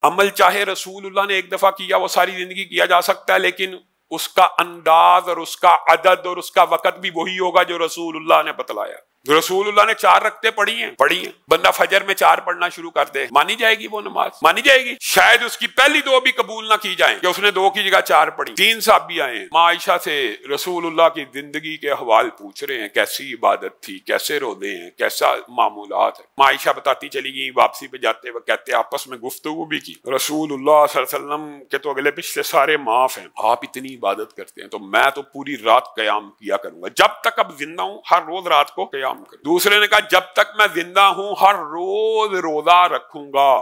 عمل چاہے رسول اللہ نے ایک دفعہ کیا وہ ساری زندگی کیا جا سکتا ہے، لیکن اس کا انداز اور اس کا عدد اور اس کا وقت بھی وہی ہوگا جو رسول اللہ نے بتلایا۔ رسول اللہ نے 4 رکعتیں پڑھی ہیں، بندہ فجر میں 4 پڑھنا شروع کر دے، مانی جائے گی وہ نماز؟ مانی جائے گی؟ شاید اس کی پہلی 2 بھی قبول نہ کی جائیں کہ اس نے 2 کی جگہ 4 پڑھی۔ 3 صحابی آئے ہیں، ماں عائشہ سے رسول اللہ کی زندگی کے احوال پوچھ رہے ہیں، کیسی عبادت تھی، کیسے روزے ہیں، کیسا معمولات ہے۔ ماں عائشہ بتاتی چلی گئی، واپسی پہ جاتے وہ کہتے آپس میں گفتگو بھی کی، رسول اللہ صلی اللہ علیہ وسلم کے تو اگلے پچھلے سارے معاف ہیں، آپ اتنی عبادت کرتے ہیں تو میں تو پوری رات قیام کیا کروں گا، جب تک اب زندہ ہوں ہر روز رات کو قیام کروں۔ دوسرے نے کہا جب تک میں زندہ ہوں ہر روز روزہ رکھوں گا۔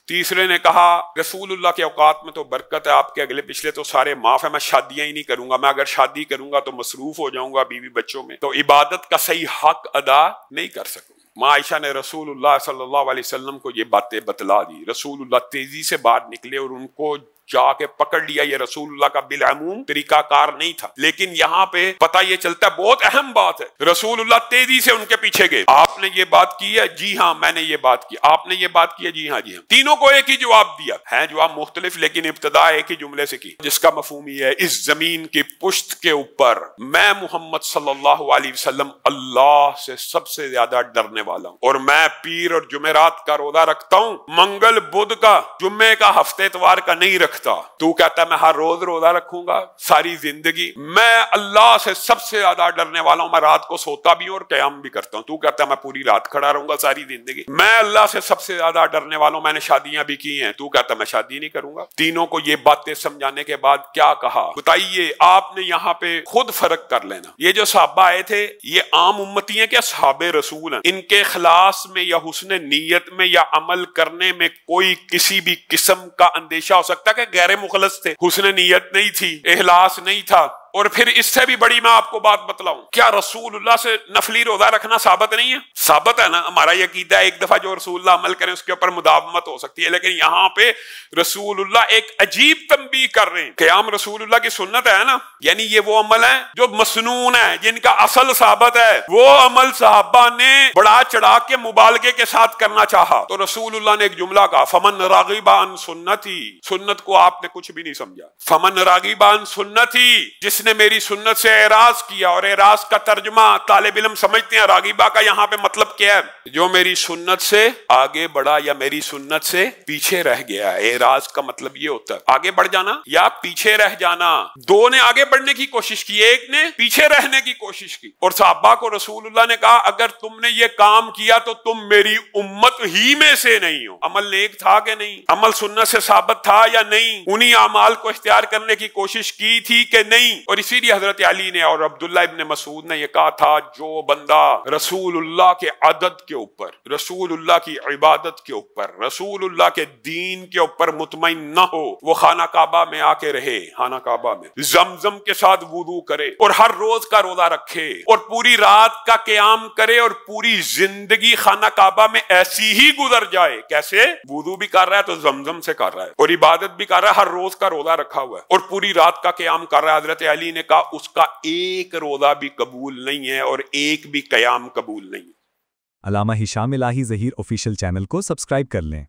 تیسرے نے کہا رسول اللہ کے اوقات میں تو برکت ہے، آپ کے اگلے پچھلے تو سارے معاف ہیں، میں شادیاں ہی نہیں کروں گا، میں اگر شادی کروں گا تو مصروف ہو جاؤں گا بیوی بچوں میں، تو عبادت کا صحیح حق ادا نہیں کر سکوں۔ ماں عائشہ نے رسول اللہ صلی اللہ علیہ وسلم کو یہ باتیں بتلا دی۔ رسول اللہ تیزی سے باہر نکلے اور ان کو جا کے پکڑ لیا۔ یہ رسول اللہ کا بالعموم طریقہ کار نہیں تھا، لیکن یہاں پہ پتہ یہ چلتا ہے، بہت اہم بات ہے، رسول اللہ تیزی سے ان کے پیچھے گئے۔ آپ نے یہ بات کی ہے؟ جی ہاں میں نے یہ بات کی۔ آپ نے یہ بات کی ہے؟ جی ہاں جی ہاں۔ تینوں کو ایک ہی جواب دیا ہے، جواب مختلف لیکن ابتدا ایک ہی جملے سے کی، جس کا مفہوم یہ ہے، اس زمین کی پشت کے اوپر میں محمد صلی اللہ علیہ وسلم اللہ سے سب سے زیادہ ڈرنے والا ہوں، اور میں پیر اور جمعرات کا روزہ رکھتا ہوں، منگل بدھ کا، جمعے کا، ہفتے اتوار کا نہیں رکھتا۔ تو کہتا ہے میں ہر روز روزہ رکھوں گا ساری زندگی، میں اللہ سے سب سے زیادہ ڈرنے والا ہوں، میں رات کو سوتا بھی ہوں اور قیام بھی کرتا ہوں۔ تو کہتا ہے میں پوری رات کھڑا رہوں گا ساری زندگی، میں اللہ سے سب سے زیادہ ڈرنے والا ہوں، میں نے شادیاں بھی کی ہیں۔ تو کہتا ہے میں شادی نہیں کروں گا۔ تینوں کو یہ باتیں سمجھانے کے بعد کیا کہا بتائیے؟ آپ نے یہاں پہ خود فرق کر لینا۔ یہ جو صحابہ آئے تھے یہ عام امتی ہیں کہ اصحاب رسول ہیں؟ ان کے اخلاص میں یا حسن نیت میں یا عمل کرنے میں کوئی کسی بھی قسم کا اندیشہ ہو سکتا ہے کہ غیر مخلص تھے، حسن نیت نہیں تھی، اخلاص نہیں تھا؟ اور پھر اس سے بھی بڑی میں آپ کو بات بتلاؤں، کیا رسول اللہ سے نفلی روزہ رکھنا ثابت نہیں ہے؟ ثابت ہے نا، ہمارا یہ عقیدہ ہے ایک دفعہ جو رسول اللہ عمل کریں اس کے اوپر مداومت ہو سکتی ہے، لیکن یہاں پہ رسول اللہ ایک عجیب تنبیہ کر رہے ہیں۔ قیام رسول اللہ کی سنت ہے نا، یعنی یہ وہ عمل ہے جو مسنون ہے، جن کا اصل ثابت ہے، وہ عمل صحابہ نے بڑا چڑھا کے مبالغے کے ساتھ کرنا چاہا، تو رسول اللہ نے ایک جملہ کہا، فمن راغب عن سنتی، سنت کو آپ نے کچھ بھی نہیں سمجھا، فمن راغب عن سنتی، جس نے میری سنت سے اعراض کیا، اور اعراض کا ترجمہ طالب علم سمجھتے ہیں راغبہ کا یہاں پہ مطلب کیا ہے؟ جو میری سنت سے آگے بڑھا یا میری سنت سے پیچھے رہ گیا۔ اعراض کا مطلب یہ ہوتا ہے آگے بڑھ جانا یا پیچھے رہ جانا۔ 2 نے آگے بڑھنے کی کوشش کی، ایک نے پیچھے رہنے کی کوشش کی، اور صحابہ کو رسول اللہ نے کہا اگر تم نے یہ کام کیا تو تم میری امت ہی میں سے نہیں ہو۔ عمل نیک تھا کہ نہیں؟ عمل سنت سے ثابت تھا یا نہیں؟ انہی اعمال کو اختیار کرنے کی کوشش کی تھی کہ نہیں؟ اور اسی لیے حضرت علی نے اور عبداللہ ابن مسعود نے یہ کہا تھا، جو بندہ رسول اللہ کے عدد کے اوپر، رسول اللہ کی عبادت کے اوپر، رسول اللہ کے دین کے اوپر مطمئن نہ ہو، وہ خانہ کعبہ میں آ کے رہے، خانہ کعبہ میں زمزم کے ساتھ وضو کرے اور ہر روز کا روزہ رکھے اور پوری رات کا قیام کرے اور پوری زندگی خانہ کعبہ میں ایسی ہی گزر جائے۔ کیسے؟ وضو بھی کر رہا ہے تو زمزم سے کر رہا ہے، اور عبادت بھی کر رہا ہے، ہر روز کا روزہ رکھا ہوا ہے اور پوری رات کا قیام کر رہا ہے۔ حضرت علی نے کہا اس کا ایک روزہ بھی قبول نہیں ہے اور ایک بھی قیام قبول نہیں ہے۔ علامہ ہشام الہی ظہیر آفیشیل چینل کو سبسکرائب کر لیں۔